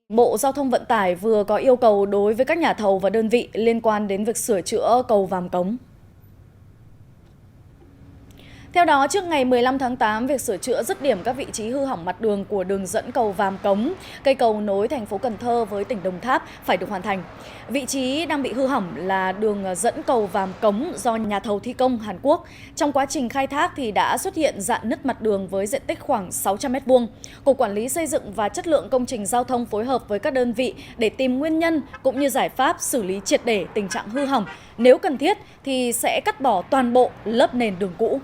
Bộ Giao thông Vận tải vừa có yêu cầu đối với các nhà thầu và đơn vị liên quan đến việc sửa chữa cầu Vàm Cống. Theo đó, trước ngày 15 tháng 8, việc sửa chữa dứt điểm các vị trí hư hỏng mặt đường của đường dẫn cầu Vàm Cống, cây cầu nối thành phố Cần Thơ với tỉnh Đồng Tháp phải được hoàn thành. Vị trí đang bị hư hỏng là đường dẫn cầu Vàm Cống do nhà thầu thi công Hàn Quốc. Trong quá trình khai thác thì đã xuất hiện rạn nứt mặt đường với diện tích khoảng 600 m². Cục Quản lý Xây dựng và Chất lượng Công trình Giao thông phối hợp với các đơn vị để tìm nguyên nhân cũng như giải pháp xử lý triệt để tình trạng hư hỏng. Nếu cần thiết thì sẽ cắt bỏ toàn bộ lớp nền đường cũ.